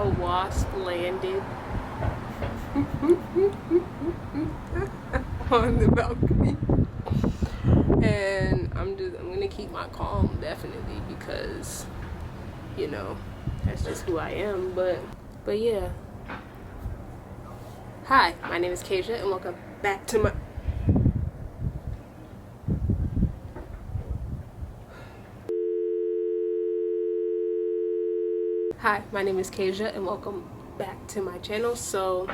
a wasp landed on the balcony, and I'm gonna keep my calm, definitely, because you know that's just who I am. But yeah. Hi, my name is Kasia, and welcome back to my channel. So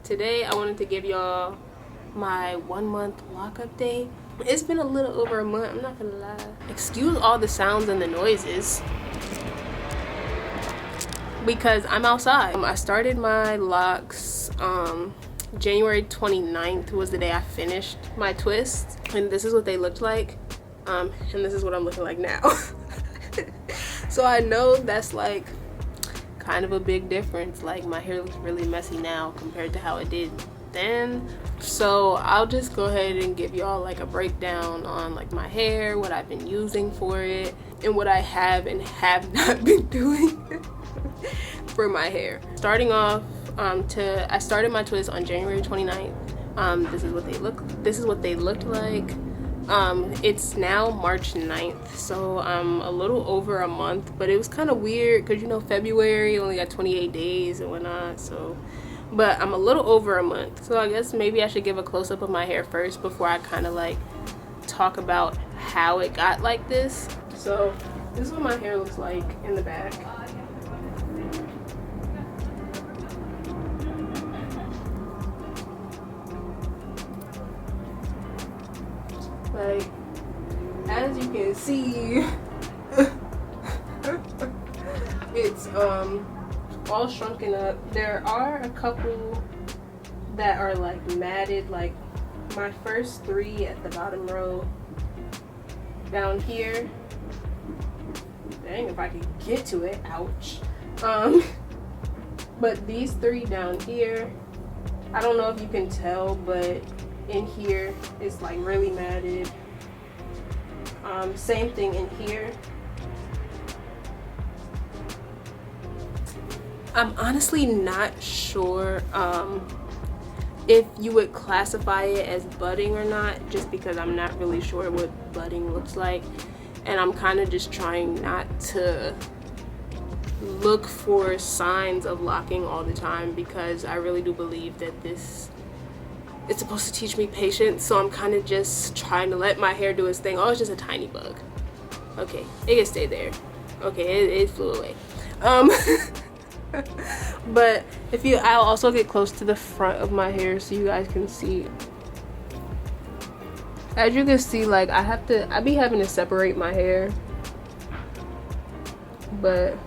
today I wanted to give y'all my 1 month lock update. It's been a little over a month, I'm not gonna lie. Excuse all the sounds and the noises because I'm outside. I started my locks January 29th was the day I finished my twists, and this is what they looked like, and this is what I'm looking like now. So I know that's like kind of a big difference. Like, my hair looks really messy now compared to how it did then. So I'll just go ahead and give y'all like a breakdown on like my hair, what I've been using for it, and what I have and have not been doing for my hair. Starting off, I started my twists on January 29th. This is what they looked like. It's now March 9th, so a little over a month, but it was kind of weird because, you know, February only got 28 days and whatnot. So, but I'm a little over a month, so I guess maybe I should give a close-up of my hair first before I kind of like talk about how it got like this. So this is what my hair looks like in the back. Like, as you can see, it's all shrunken up. There are a couple that are like matted, like my first 3 at the bottom row down here. Dang, if I could get to it, ouch. But these 3 down here, I don't know if you can tell, but in here it's like really matted. Same thing in here. I'm honestly not sure if you would classify it as budding or not, just because I'm not really sure what budding looks like, and I'm kind of just trying not to look for signs of locking all the time, because I really do believe that it's supposed to teach me patience. So I'm kind of just trying to let my hair do its thing. Oh, it's just a tiny bug. Okay, it can stay there. Okay, it flew away. But I'll also get close to the front of my hair so you guys can see. As you can see, like I be having to separate my hair, but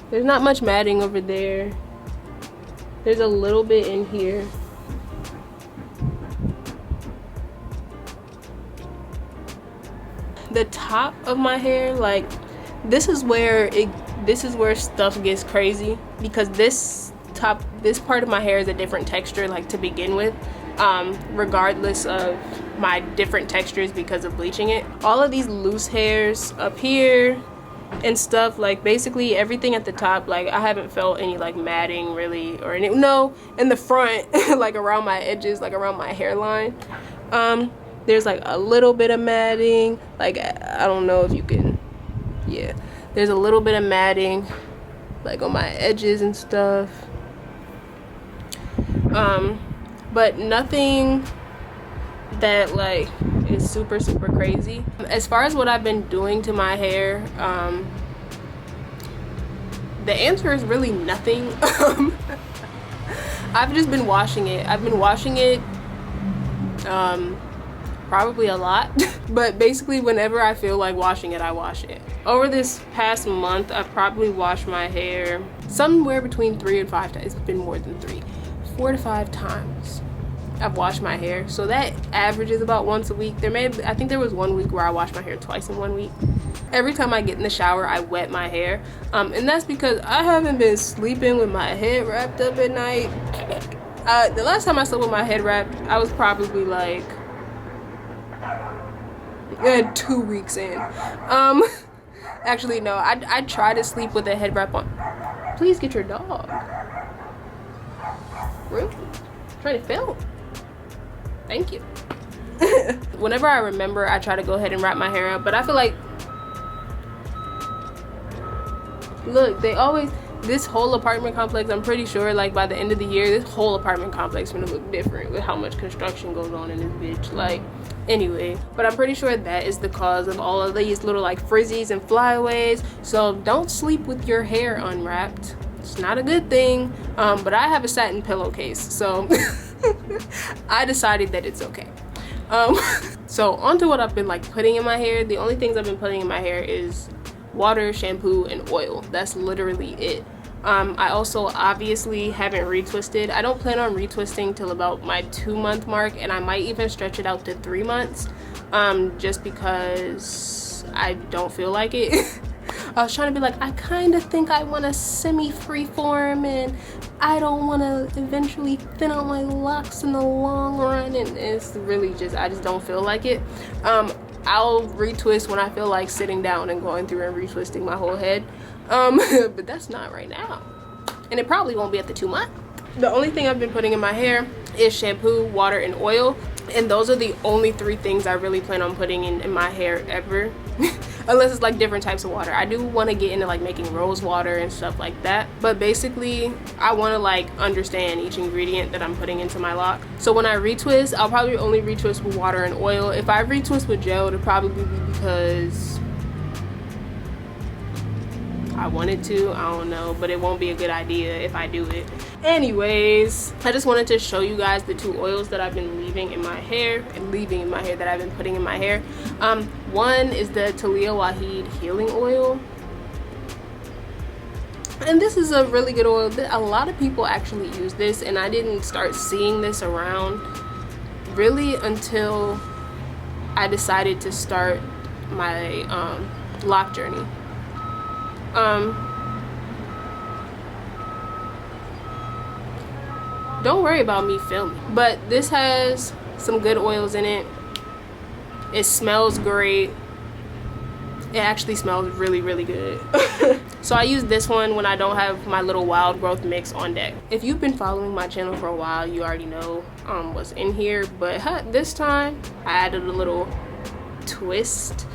there's not much matting over there. There's a little bit in here. The top of my hair, like this is where stuff gets crazy, because this part of my hair is a different texture, like to begin with, regardless of my different textures because of bleaching it. All of these loose hairs up here and stuff, like basically everything at the top, like I haven't felt any like matting really, or any, no, in the front, like around my edges, like around my hairline. There's like a little bit of matting, like I don't know if you can, yeah, there's a little bit of matting like on my edges and stuff, but nothing that like is super crazy. As far as what I've been doing to my hair, the answer is really nothing. I've just been washing it. I've been washing it probably a lot, but basically whenever I feel like washing it, I wash it. Over this past month, I've probably washed my hair somewhere between 3 and 5 times. It's been more than 3, 4 to 5 times I've washed my hair, so that averages about once a week. I think there was 1 week where I washed my hair twice in 1 week. Every time I get in the shower, I wet my hair, and that's because I haven't been sleeping with my head wrapped up at night. The last time I slept with my head wrapped, I was probably like 2 weeks in. Actually no, I try to sleep with a head wrap on. Please get your dog. Really? Trying to film. Thank you. Whenever I remember, I try to go ahead and wrap my hair up, but I feel like, look, they always, this whole apartment complex, I'm pretty sure like by the end of the year, this whole apartment complex is gonna look different with how much construction goes on in this bitch. Like, anyway, but I'm pretty sure that is the cause of all of these little like frizzies and flyaways. So don't sleep with your hair unwrapped. It's not a good thing. But I have a satin pillowcase, so I decided that it's okay. So on to what I've been like putting in my hair. The only things I've been putting in my hair is water, shampoo, and oil. That's literally it. I also obviously haven't retwisted. I don't plan on retwisting till about my 2-month mark, and I might even stretch it out to 3 months, just because I don't feel like it. I was trying to be like, I kind of think I want a semi-free form, and I don't want to eventually thin out my locks in the long run, and it's really just, I just don't feel like it. I'll retwist when I feel like sitting down and going through and retwisting my whole head, but that's not right now, and it probably won't be at the 2 month. The only thing I've been putting in my hair is shampoo, water, and oil, and those are the only 3 things I really plan on putting in my hair ever. Unless it's like different types of water. I do want to get into like making rose water and stuff like that, but basically I want to like understand each ingredient that I'm putting into my lock. So when I retwist, I'll probably only retwist with water and oil. If I retwist with gel, it'll probably be because I wanted to, I don't know, but it won't be a good idea if I do it. Anyways, I just wanted to show you guys the 2 oils that I've been leaving in my hair that I've been putting in my hair. One is the Taliah Waajid healing oil, and this is a really good oil. A lot of people actually use this, and I didn't start seeing this around really until I decided to start my lock journey. Don't worry about me filming, but this has some good oils in it. It smells great. It actually smells really, really good. So I use this one when I don't have my little wild growth mix on deck. If you've been following my channel for a while, you already know what's in here, but this time I added a little twist.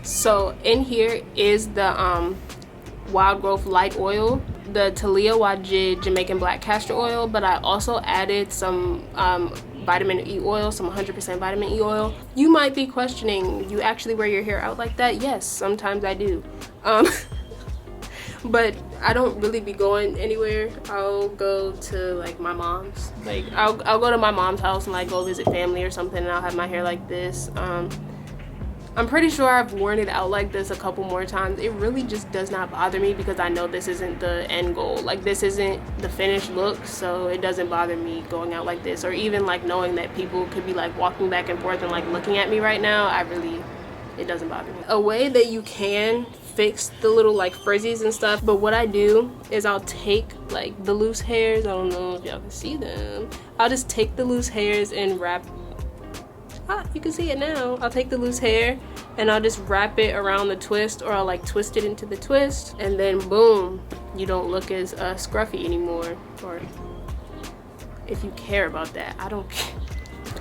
So in here is the wild growth light oil, the Taliah Waajid Jamaican black castor oil, but I also added some vitamin E oil, some 100% vitamin E oil. You might be questioning, you actually wear your hair out like that? Yes, sometimes I do. But I don't really be going anywhere. I'll go to like my mom's, like I'll go to my mom's house and like go visit family or something, and I'll have my hair like this. I'm pretty sure I've worn it out like this a couple more times. It really just does not bother me because I know this isn't the end goal. Like, this isn't the finished look, so it doesn't bother me going out like this, or even like knowing that people could be like walking back and forth and like looking at me right now. It doesn't bother me. A way that you can fix the little like frizzies and stuff, but what I do is I'll take like the loose hairs, I don't know if y'all can see them, I'll just take the loose hairs and wrap, you can see it now. I'll take the loose hair and I'll just wrap it around the twist, or I'll like twist it into the twist, and then boom, you don't look as scruffy anymore. Or if you care about that, I don't care.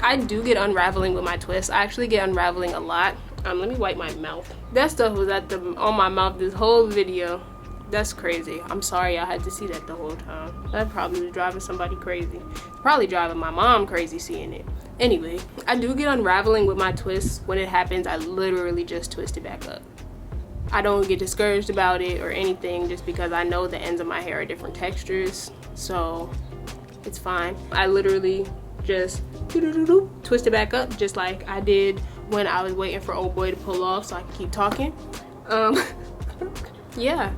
I do get unraveling with my twists. I actually get unraveling a lot. Let me wipe my mouth. That stuff was on my mouth this whole video. That's crazy. I'm sorry I had to see that the whole time. That probably was driving somebody crazy. Probably driving my mom crazy seeing it. Anyway, I do get unraveling with my twists. When it happens, I literally just twist it back up. I don't get discouraged about it or anything, just because I know the ends of my hair are different textures, so it's fine. I literally just twist it back up, just like I did when I was waiting for old boy to pull off so I could keep talking. Yeah,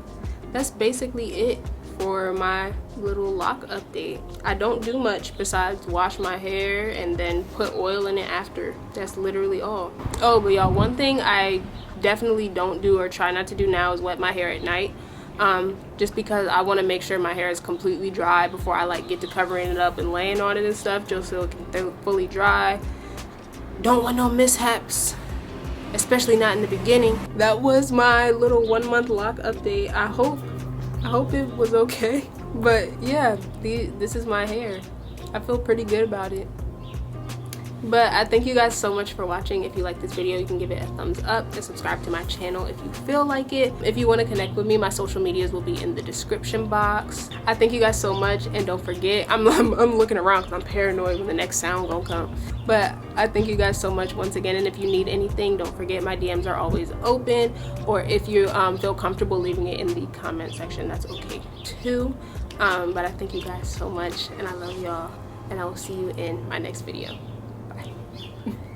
that's basically it for my little lock update. I don't do much besides wash my hair and then put oil in it after. That's literally all. Oh, but y'all, one thing I definitely don't do or try not to do now is wet my hair at night, just because I want to make sure my hair is completely dry before I like get to covering it up and laying on it and stuff, just so it can fully dry. Don't want no mishaps, especially not in the beginning. That was my little 1 month lock update. I hope I hope it was okay. But yeah, this is my hair. I feel pretty good about it. But I thank you guys so much for watching. If you like this video, you can give it a thumbs up and subscribe to my channel if you feel like it. If you want to connect with me, my social medias will be in the description box. I thank you guys so much, and don't forget, I'm looking around because I'm paranoid when the next sound gonna come. But I thank you guys so much once again, and if you need anything, don't forget my DMs are always open, or if you feel comfortable leaving it in the comment section, that's okay too. But I thank you guys so much, and I love y'all, and I will see you in my next video.